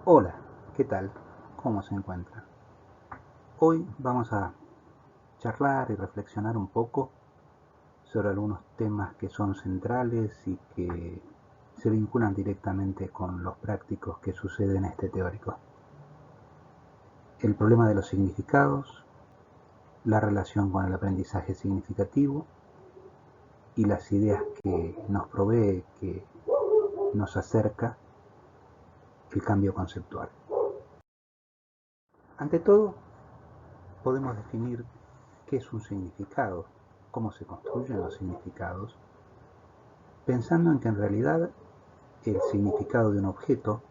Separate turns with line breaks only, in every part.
Hola, ¿qué tal? ¿Cómo se encuentra? Hoy vamos a charlar y reflexionar un poco sobre algunos temas que son centrales y que se vinculan directamente con los prácticos que suceden en este teórico. El problema de los significados, la relación con el aprendizaje significativo y las ideas que nos provee, que nos acerca el cambio conceptual. Ante todo, podemos definir qué es un significado, cómo se construyen los significados, pensando en que en realidad el significado de un objeto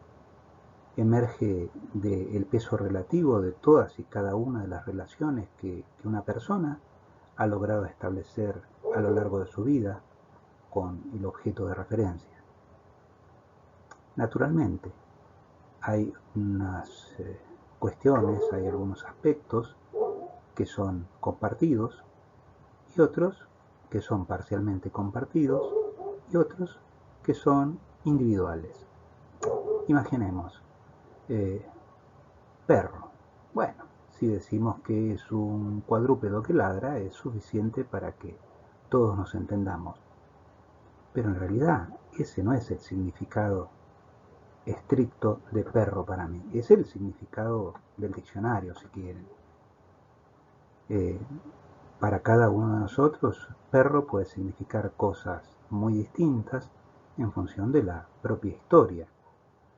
emerge del peso relativo de todas y cada una de las relaciones que una persona ha logrado establecer a lo largo de su vida con el objeto de referencia. Naturalmente, hay unas cuestiones, hay algunos aspectos que son compartidos y otros que son parcialmente compartidos y otros que son individuales. Imaginemos, eh, perro. Bueno, si decimos que es un cuadrúpedo que ladra, es suficiente para que todos nos entendamos. Pero en realidad ese no es el significado estricto de perro para mí. Es el significado del diccionario, si quieren. Eh, para cada uno de nosotros, perro puede significar cosas muy distintas en función de la propia historia,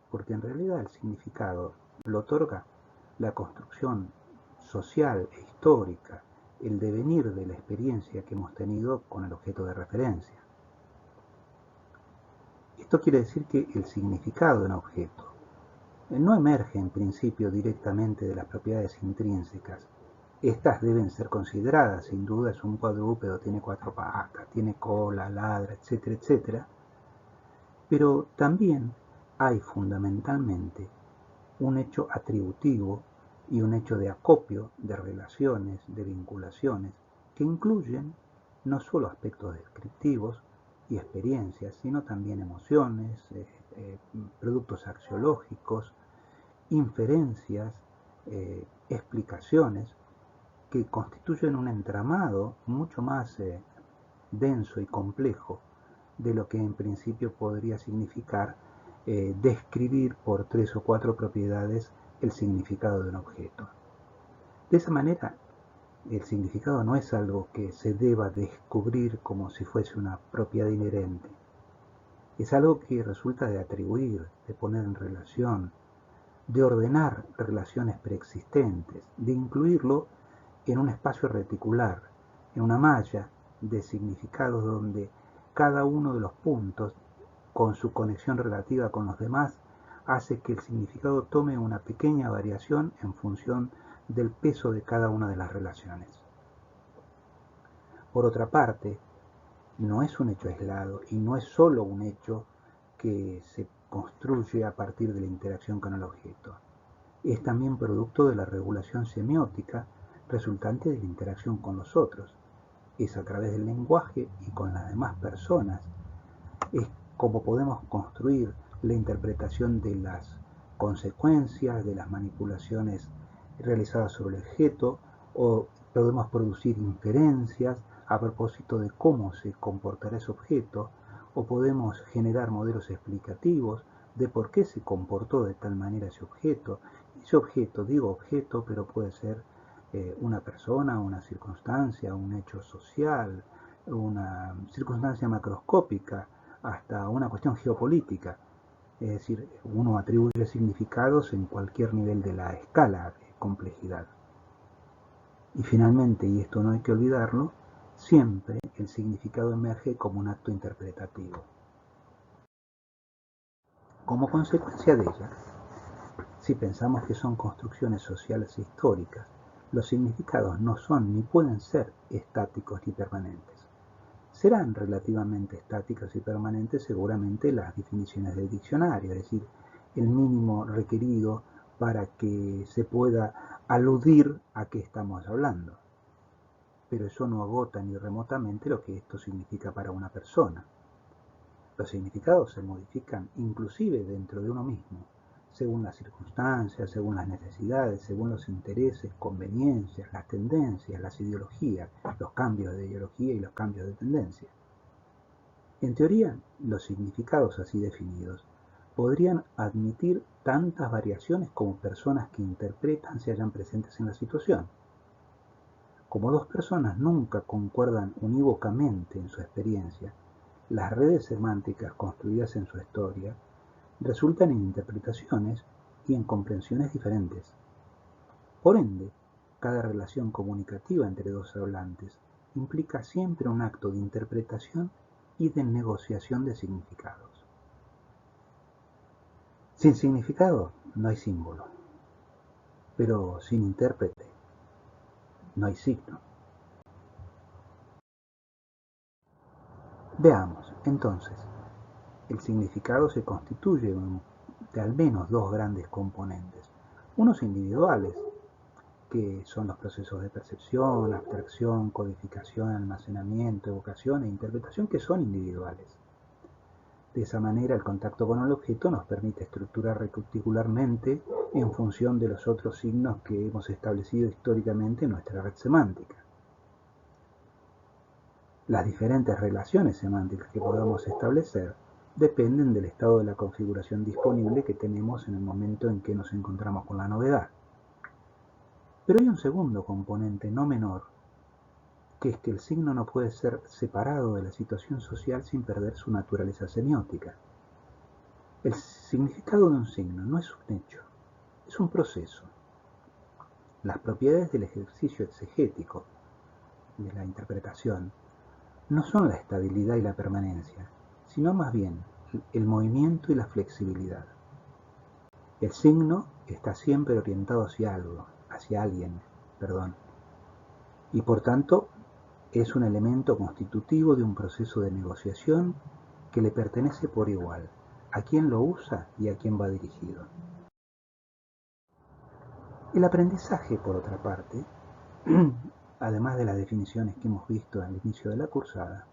porque en realidad el significado lo otorga la construcción social e histórica, el devenir de la experiencia que hemos tenido con el objeto de referencia. Esto quiere decir que el significado de un objeto no emerge en principio directamente de las propiedades intrínsecas. Estas deben ser consideradas, sin duda es un cuadrúpedo, tiene 4 patas, tiene cola, ladra, etcétera, etcétera. Pero también hay fundamentalmente un hecho atributivo y un hecho de acopio de relaciones, de vinculaciones, que incluyen no solo aspectos descriptivos y experiencias, sino también emociones, productos axiológicos, inferencias, explicaciones, que constituyen un entramado mucho más denso y complejo de lo que en principio podría significar describir por 3 o 4 propiedades el significado de un objeto. De esa manera, el significado no es algo que se deba descubrir como si fuese una propiedad inherente. Es algo que resulta de atribuir, de poner en relación, de ordenar relaciones preexistentes, de incluirlo en un espacio reticular, en una malla de significados donde cada uno de los puntos, con su conexión relativa con los demás, hace que el significado tome una pequeña variación en función del peso de cada una de las relaciones. Por otra parte, no es un hecho aislado y no es solo un hecho que se construye a partir de la interacción con el objeto. Es también producto de la regulación semiótica resultante de la interacción con los otros. Es a través del lenguaje y con las demás personas. Es como podemos construir la interpretación de las consecuencias, de las manipulaciones realizadas sobre el objeto, o podemos producir inferencias a propósito de cómo se comportará ese objeto, o podemos generar modelos explicativos de por qué se comportó de tal manera ese objeto. Ese objeto, digo objeto, pero puede ser una persona, una circunstancia, un hecho social, una circunstancia macroscópica, hasta una cuestión geopolítica. Es decir, uno atribuye significados en cualquier nivel de la escala de complejidad. Y finalmente, y esto no hay que olvidarlo, siempre el significado emerge como un acto interpretativo. Como consecuencia de ella, si pensamos que son construcciones sociales e históricas, los significados no son ni pueden ser estáticos ni permanentes. Serán relativamente estáticas y permanentes seguramente las definiciones del diccionario, es decir, el mínimo requerido para que se pueda aludir a qué estamos hablando. Pero eso no agota ni remotamente lo que esto significa para una persona. Los significados se modifican inclusive dentro de uno mismo, según las circunstancias, según las necesidades, según los intereses, conveniencias, las tendencias, las ideologías, los cambios de ideología y los cambios de tendencia. En teoría, los significados así definidos podrían admitir tantas variaciones como personas que interpretan se hallan presentes en la situación. Como dos personas nunca concuerdan unívocamente en su experiencia, las redes semánticas construidas en su historia resultan en interpretaciones y en comprensiones diferentes. Por ende, cada relación comunicativa entre dos hablantes implica siempre un acto de interpretación y de negociación de significados. Sin significado no hay símbolo, pero sin intérprete no hay signo. Veamos, entonces, el significado se constituye de al menos dos grandes componentes. Unos individuales, que son los procesos de percepción, abstracción, codificación, almacenamiento, evocación e interpretación, que son individuales. De esa manera, el contacto con el objeto nos permite estructurar reticularmente en función de los otros signos que hemos establecido históricamente en nuestra red semántica. Las diferentes relaciones semánticas que podamos establecer dependen del estado de la configuración disponible que tenemos en el momento en que nos encontramos con la novedad. Pero hay un segundo componente no menor, que es que el signo no puede ser separado de la situación social sin perder su naturaleza semiótica. El significado de un signo no es un hecho, es un proceso. Las propiedades del ejercicio exegético, de la interpretación, no son la estabilidad y la permanencia, sino más bien el movimiento y la flexibilidad. El signo está siempre orientado hacia algo, hacia alguien, y por tanto es un elemento constitutivo de un proceso de negociación que le pertenece por igual a quien lo usa y a quien va dirigido. El aprendizaje, por otra parte, además de las definiciones que hemos visto al inicio de la cursada,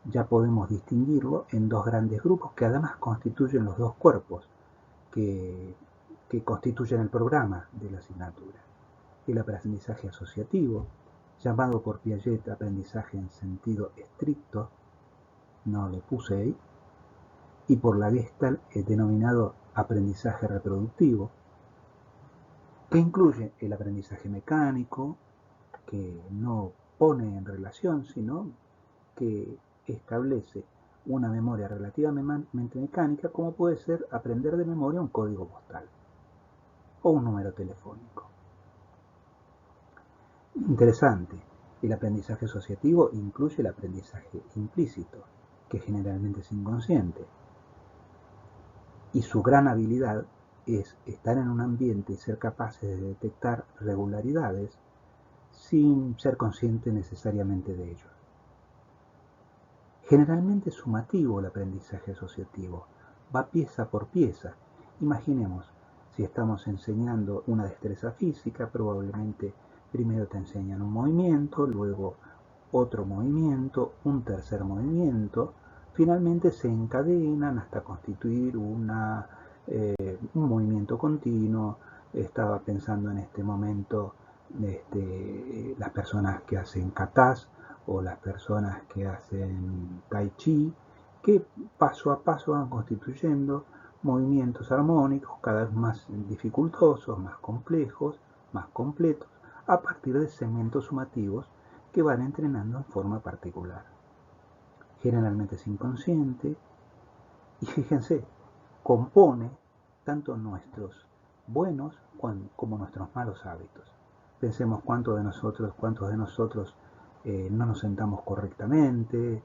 ya podemos distinguirlo en dos grandes grupos que además constituyen los dos cuerpos que constituyen el programa de la asignatura. El aprendizaje asociativo, llamado por Piaget aprendizaje en sentido estricto, no le puse ahí, y por la Gestalt denominado aprendizaje reproductivo, que incluye el aprendizaje mecánico, que no pone en relación, sino que establece una memoria relativamente mecánica, como puede ser aprender de memoria un código postal o un número telefónico. Interesante, el aprendizaje asociativo incluye el aprendizaje implícito, que generalmente es inconsciente, y su gran habilidad es estar en un ambiente y ser capaces de detectar regularidades sin ser consciente necesariamente de ello. Generalmente es sumativo el aprendizaje asociativo, va pieza por pieza. Imaginemos, si estamos enseñando una destreza física, probablemente primero te enseñan un movimiento, luego otro movimiento, un tercer movimiento, finalmente se encadenan hasta constituir un movimiento continuo. Estaba pensando en este momento las personas que hacen katas o las personas que hacen tai chi, que paso a paso van constituyendo movimientos armónicos cada vez más dificultosos, más complejos, más completos, a partir de segmentos sumativos que van entrenando en forma particular. Generalmente es inconsciente y fíjense, compone tanto nuestros buenos como nuestros malos hábitos. Pensemos cuántos de nosotros no nos sentamos correctamente,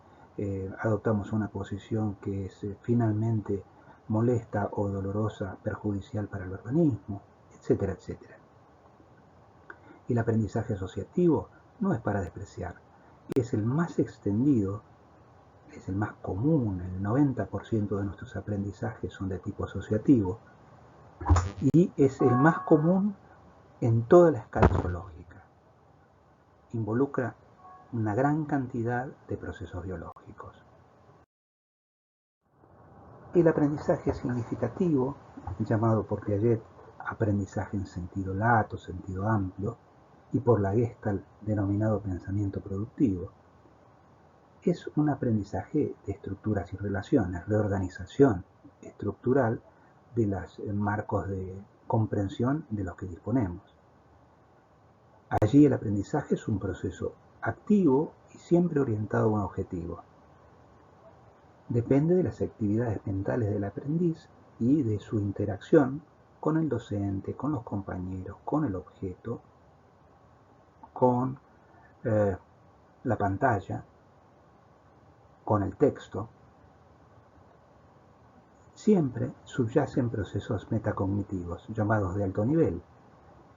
adoptamos una posición que es finalmente molesta o dolorosa, perjudicial para el organismo, etcétera, etcétera. El aprendizaje asociativo no es para despreciar, es el más extendido, es el más común, el 90% de nuestros aprendizajes son de tipo asociativo y es el más común en toda la escala biológica. Involucra una gran cantidad de procesos biológicos. El aprendizaje significativo llamado por Piaget aprendizaje en sentido lato, sentido amplio, y por la Gestalt denominado pensamiento productivo, es un aprendizaje de estructuras y relaciones, reorganización estructural de los marcos de comprensión de los que disponemos. Allí el aprendizaje es un proceso activo y siempre orientado a un objetivo. Depende de las actividades mentales del aprendiz y de su interacción con el docente, con los compañeros, con el objeto, con la pantalla, con el texto. Siempre subyacen procesos metacognitivos llamados de alto nivel,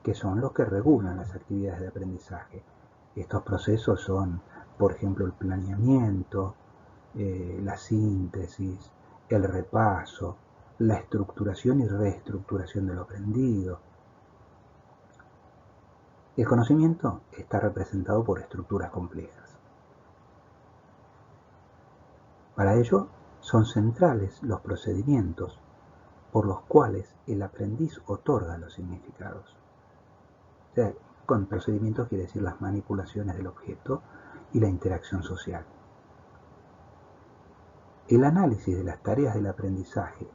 que son los que regulan las actividades de aprendizaje. Estos procesos son, por ejemplo, el planeamiento, la síntesis, el repaso, la estructuración y reestructuración de lo aprendido. El conocimiento está representado por estructuras complejas. Para ello, son centrales los procedimientos por los cuales el aprendiz otorga los significados. O sea, con procedimientos quiere decir las manipulaciones del objeto y la interacción social. El análisis de las tareas del aprendizaje,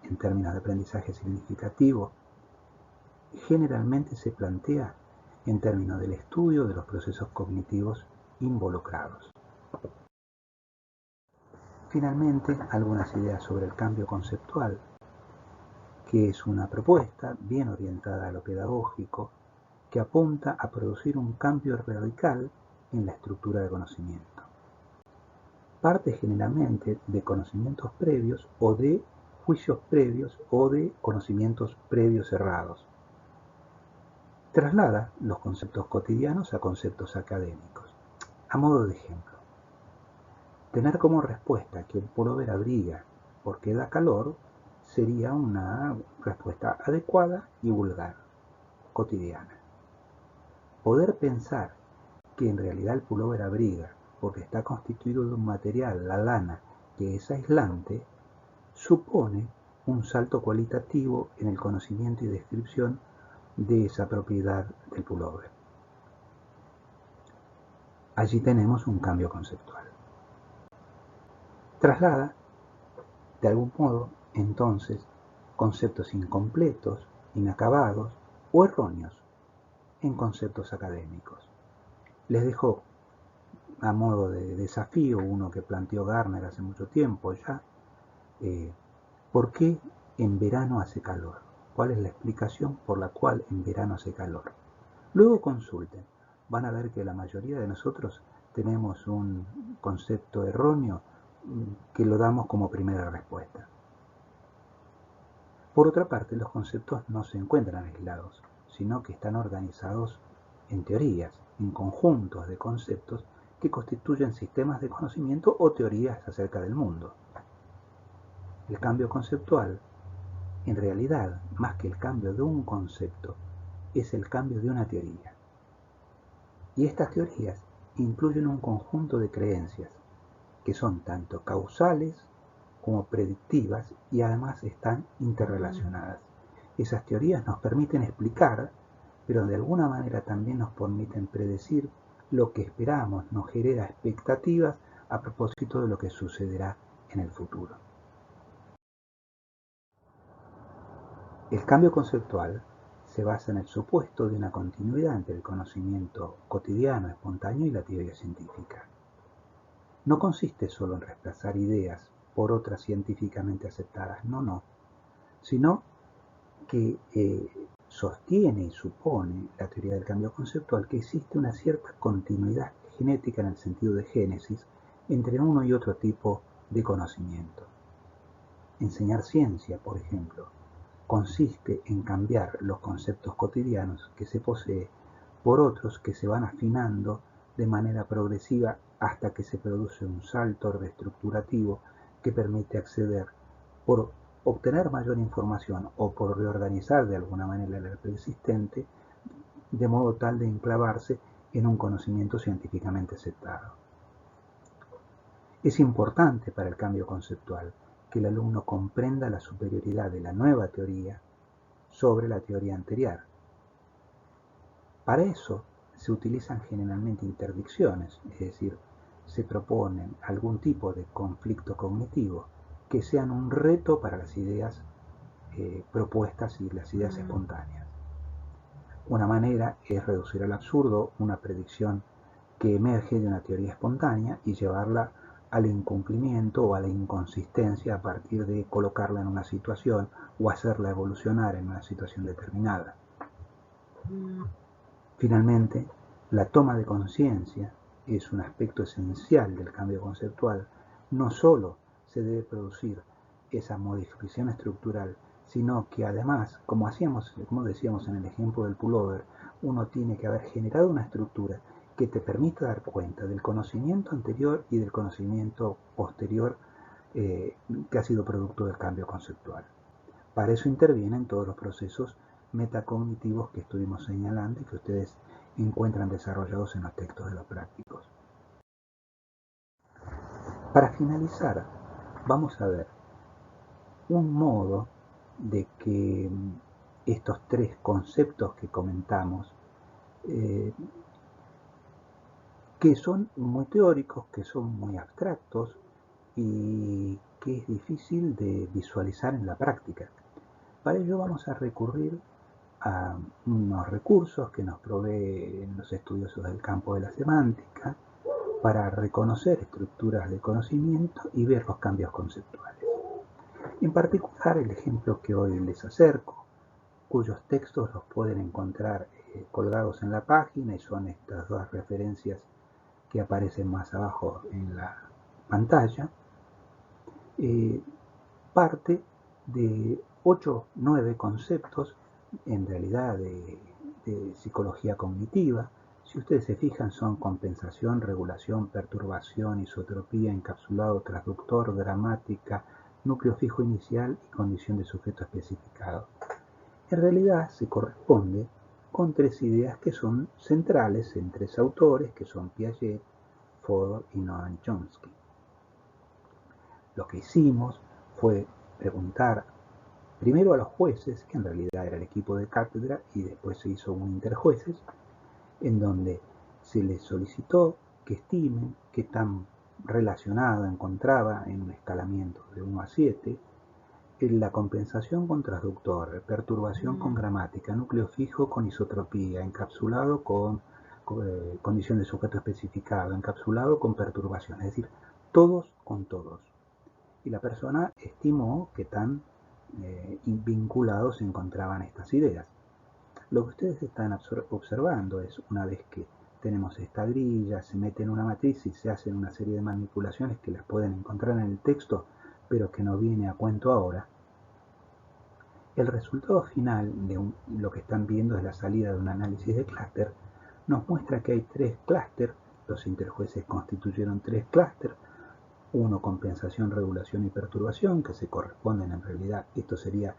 en términos de aprendizaje significativo, generalmente se plantea en términos del estudio de los procesos cognitivos involucrados. Finalmente, algunas ideas sobre el cambio conceptual, que es una propuesta bien orientada a lo pedagógico, que apunta a producir un cambio radical en la estructura de conocimiento. Parte generalmente de conocimientos previos o de juicios previos o de conocimientos previos errados. Traslada los conceptos cotidianos a conceptos académicos. A modo de ejemplo, tener como respuesta que un pullover abriga porque da calor sería una respuesta adecuada y vulgar, cotidiana. Poder pensar que en realidad el pullover abriga porque está constituido de un material, la lana, que es aislante, supone un salto cualitativo en el conocimiento y descripción de esa propiedad del pullover. Allí tenemos un cambio conceptual. Traslada, de algún modo, entonces, conceptos incompletos, inacabados o erróneos en conceptos académicos. Les dejo a modo de desafío uno que planteó Gardner hace mucho tiempo ya. ¿Por qué en verano hace calor? ¿Cuál es la explicación por la cual en verano hace calor? Luego consulten. Van a ver que la mayoría de nosotros tenemos un concepto erróneo que lo damos como primera respuesta. Por otra parte, los conceptos no se encuentran aislados, sino que están organizados en teorías, en conjuntos de conceptos que constituyen sistemas de conocimiento o teorías acerca del mundo. El cambio conceptual, en realidad, más que el cambio de un concepto, es el cambio de una teoría. Y estas teorías incluyen un conjunto de creencias que son tanto causales como predictivas y además están interrelacionadas. Esas teorías nos permiten explicar, pero de alguna manera también nos permiten predecir lo que esperamos, nos genera expectativas a propósito de lo que sucederá en el futuro. El cambio conceptual se basa en el supuesto de una continuidad entre el conocimiento cotidiano, espontáneo y la teoría científica. No consiste solo en reemplazar ideas por otras científicamente aceptadas, no, sino que sostiene y supone la teoría del cambio conceptual que existe una cierta continuidad genética en el sentido de génesis entre uno y otro tipo de conocimiento. Enseñar ciencia, por ejemplo, consiste en cambiar los conceptos cotidianos que se posee por otros que se van afinando de manera progresiva hasta que se produce un salto reestructurativo que permite acceder por obtener mayor información o por reorganizar de alguna manera el preexistente de modo tal de enclavarse en un conocimiento científicamente aceptado. Es importante para el cambio conceptual que el alumno comprenda la superioridad de la nueva teoría sobre la teoría anterior. Para eso se utilizan generalmente interdicciones, es decir, se proponen algún tipo de conflicto cognitivo que sean un reto para las ideas propuestas y las ideas espontáneas. Una manera es reducir al absurdo una predicción que emerge de una teoría espontánea y llevarla al incumplimiento o a la inconsistencia a partir de colocarla en una situación o hacerla evolucionar en una situación determinada. Finalmente, la toma de conciencia es un aspecto esencial del cambio conceptual. No solo se debe producir esa modificación estructural, sino que además, como decíamos en el ejemplo del pullover, uno tiene que haber generado una estructura que te permita dar cuenta del conocimiento anterior y del conocimiento posterior que ha sido producto del cambio conceptual. Para eso intervienen todos los procesos metacognitivos que estuvimos señalando y que ustedes encuentran desarrollados en los textos de los prácticos. Para finalizar, vamos a ver un modo de que estos tres conceptos que comentamos, que son muy teóricos, que son muy abstractos y que es difícil de visualizar en la práctica. Para ello vamos a recurrir a unos recursos que nos proveen los estudiosos del campo de la semántica para reconocer estructuras de conocimiento y ver los cambios conceptuales. En particular, el ejemplo que hoy les acerco, cuyos textos los pueden encontrar colgados en la página y son estas dos referencias que aparecen más abajo en la pantalla, parte de 8 o 9 conceptos en realidad de psicología cognitiva. Si ustedes se fijan, son compensación, regulación, perturbación, isotropía, encapsulado, transductor, gramática, núcleo fijo inicial y condición de sujeto especificado. En realidad se corresponde con tres ideas que son centrales en tres autores, que son Piaget, Fodor y Noam Chomsky. Lo que hicimos fue preguntar primero a los jueces, que en realidad era el equipo de cátedra, y después se hizo un interjueces, en donde se les solicitó que estimen qué tan relacionado encontraba en un escalamiento de 1 a 7 en la compensación con transductor, perturbación con gramática, núcleo fijo con isotropía, encapsulado con condición de sujeto especificado, encapsulado con perturbación, es decir, todos con todos. Y la persona estimó que tan vinculados se encontraban estas ideas. Lo que ustedes están observando es, una vez que tenemos esta grilla, se mete en una matriz y se hacen una serie de manipulaciones que las pueden encontrar en el texto, pero que no viene a cuento ahora. El resultado final de lo que están viendo es la salida de un análisis de clúster. Nos muestra que hay tres clústeres, los interjueces constituyeron tres clústeres, uno compensación, regulación y perturbación, que se corresponden en realidad, esto sería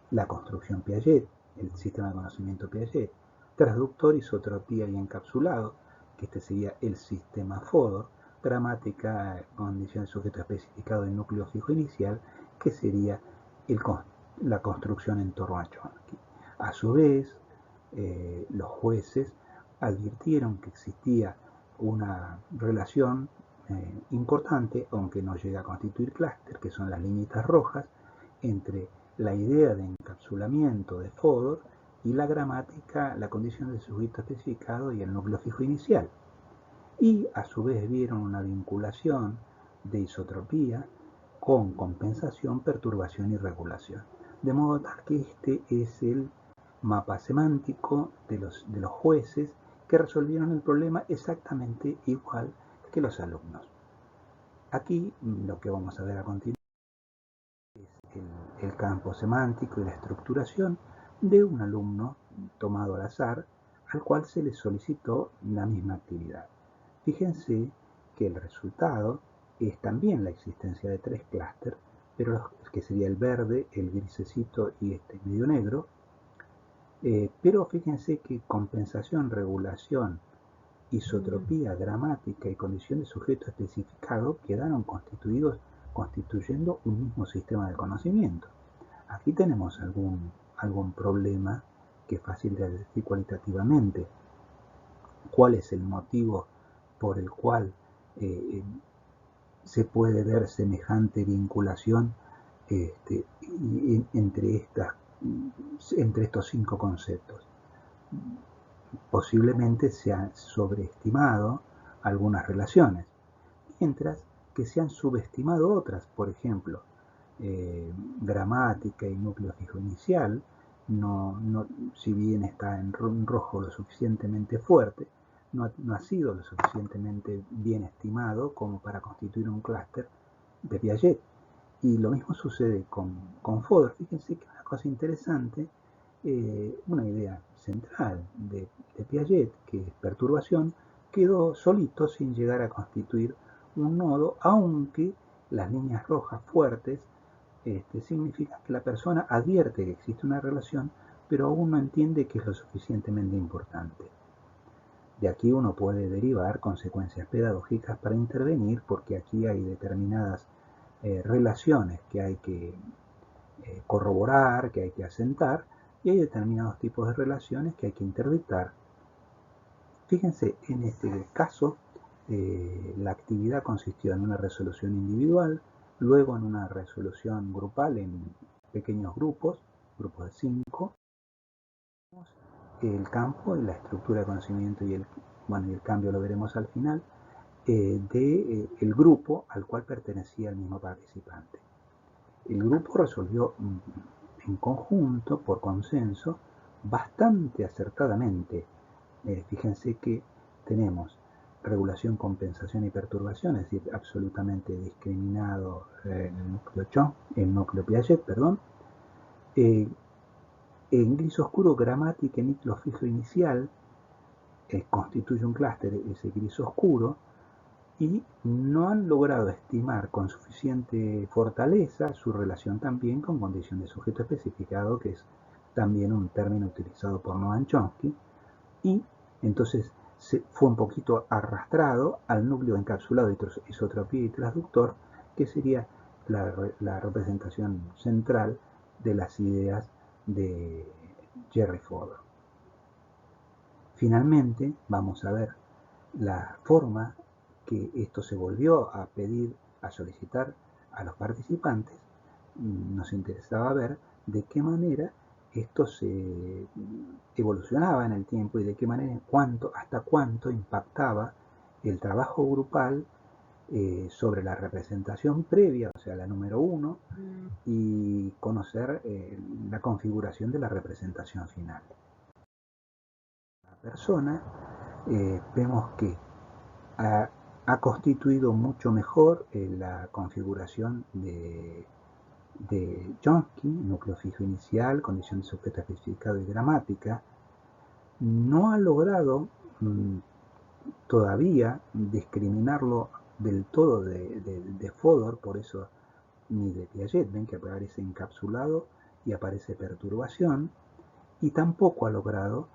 la construcción Piaget, el sistema de conocimiento Piaget, transductor, isotropía y encapsulado, que este sería el sistema Fodor, gramática, condición de sujeto especificado y núcleo fijo inicial, que sería la construcción en torno a Chomsky. A su vez, los jueces advirtieron que existía una relación importante, aunque no llega a constituir clúster, que son las líneas rojas, entre la idea de encapsulamiento de Fodor y la gramática, la condición de sujeto especificado y el núcleo fijo inicial. Y a su vez vieron una vinculación de isotropía con compensación, perturbación y regulación. De modo tal que este es el mapa semántico de los jueces que resolvieron el problema exactamente igual que los alumnos. Aquí lo que vamos a ver a continuación es el campo semántico y la estructuración de un alumno tomado al azar al cual se le solicitó la misma actividad. Fíjense que el resultado es también la existencia de tres clústeres, pero que sería el verde, el grisecito y este medio negro. Pero fíjense que compensación, regulación, isotropía, gramática y condición de sujeto especificado quedaron constituidos constituyendo un mismo sistema de conocimiento. Aquí tenemos algún problema que es fácil de decir cualitativamente. ¿Cuál es el motivo por el cual se puede ver semejante vinculación entre estos 5 conceptos? Posiblemente se han sobreestimado algunas relaciones, mientras que se han subestimado otras. Por ejemplo, gramática y núcleo fijo inicial, si bien está en rojo lo suficientemente fuerte, no ha sido lo suficientemente bien estimado como para constituir un clúster de Piaget. Y lo mismo sucede con Fodor. Fíjense que una cosa interesante, una idea central de Piaget, que es perturbación, quedó solito sin llegar a constituir un nodo, aunque las líneas rojas fuertes significan que la persona advierte que existe una relación, pero aún no entiende que es lo suficientemente importante. De aquí uno puede derivar consecuencias pedagógicas para intervenir, porque aquí hay determinadas relaciones que hay que corroborar, que hay que asentar, y hay determinados tipos de relaciones que hay que interdictar. Fíjense, en este caso, la actividad consistió en una resolución individual, luego en una resolución grupal en pequeños grupos de 5, el campo, la estructura de conocimiento y el cambio lo veremos al final, del grupo al cual pertenecía el mismo participante. El grupo resolvió en conjunto, por consenso, bastante acertadamente. Fíjense que tenemos regulación, compensación y perturbación, es decir, absolutamente discriminado el núcleo Piaget, perdón. En gris oscuro, gramática y núcleo fijo inicial constituye un clúster, ese gris oscuro, y no han logrado estimar con suficiente fortaleza su relación también con condición de sujeto especificado, que es también un término utilizado por Noam Chomsky, y entonces se fue un poquito arrastrado al núcleo encapsulado de isotropía y transductor, que sería la representación central de las ideas de Jerry Fodor. Finalmente vamos a ver la forma que esto se volvió a pedir, a solicitar a los participantes. Nos interesaba ver de qué manera esto se evolucionaba en el tiempo y de qué manera, hasta cuánto impactaba el trabajo grupal sobre la representación previa, o sea, la número 1, y conocer la configuración de la representación final. La persona, vemos que ha constituido mucho mejor la configuración de Chomsky, núcleo fijo inicial, condición de sujeto especificado y gramática. No ha logrado todavía discriminarlo del todo de Fodor, por eso ni de Piaget. Ven que aparece encapsulado y aparece perturbación, y tampoco ha logrado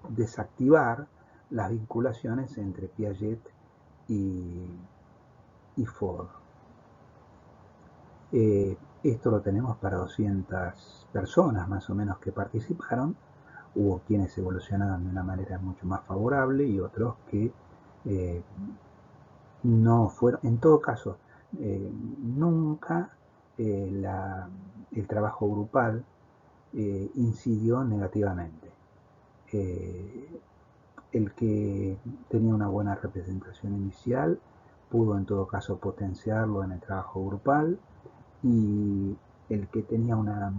desactivar las vinculaciones entre Piaget y Fodor. Esto lo tenemos para 200 personas más o menos que participaron. Hubo quienes evolucionaron de una manera mucho más favorable y otros que no fueron. En todo caso, nunca el trabajo grupal incidió negativamente. El que tenía una buena representación inicial pudo en todo caso potenciarlo en el trabajo grupal, y el que tenía una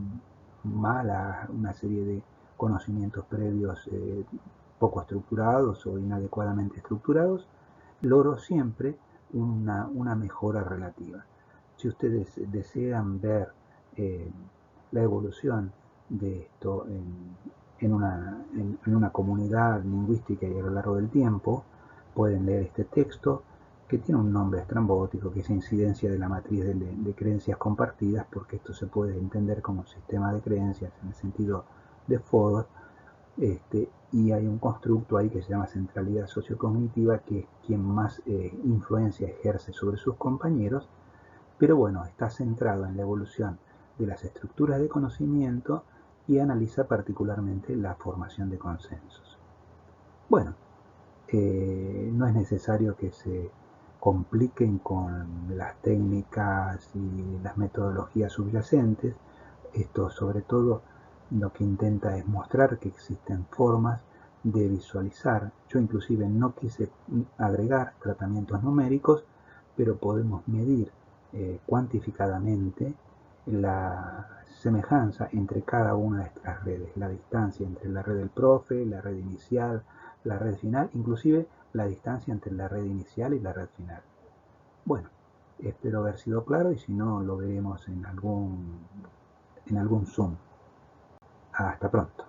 serie de conocimientos previos poco estructurados o inadecuadamente estructurados, logró siempre una mejora relativa. Si ustedes desean ver la evolución de esto en una comunidad lingüística y a lo largo del tiempo, pueden leer este texto, que tiene un nombre estrambótico, que es incidencia de la matriz de creencias compartidas, porque esto se puede entender como un sistema de creencias en el sentido de Fodor, Y hay un constructo ahí que se llama centralidad sociocognitiva, que es quien más influencia ejerce sobre sus compañeros, pero bueno, está centrado en la evolución de las estructuras de conocimiento y analiza particularmente la formación de consensos. Bueno, no es necesario que se compliquen con las técnicas y las metodologías subyacentes. Esto sobre todo lo que intenta es mostrar que existen formas de visualizar. Yo inclusive no quise agregar tratamientos numéricos, pero podemos medir cuantificadamente la semejanza entre cada una de estas redes, la distancia entre la red del profe, la red inicial, la red final, inclusive la distancia entre la red inicial y la red final. Bueno, espero haber sido claro y si no lo veremos en algún Zoom. Hasta pronto.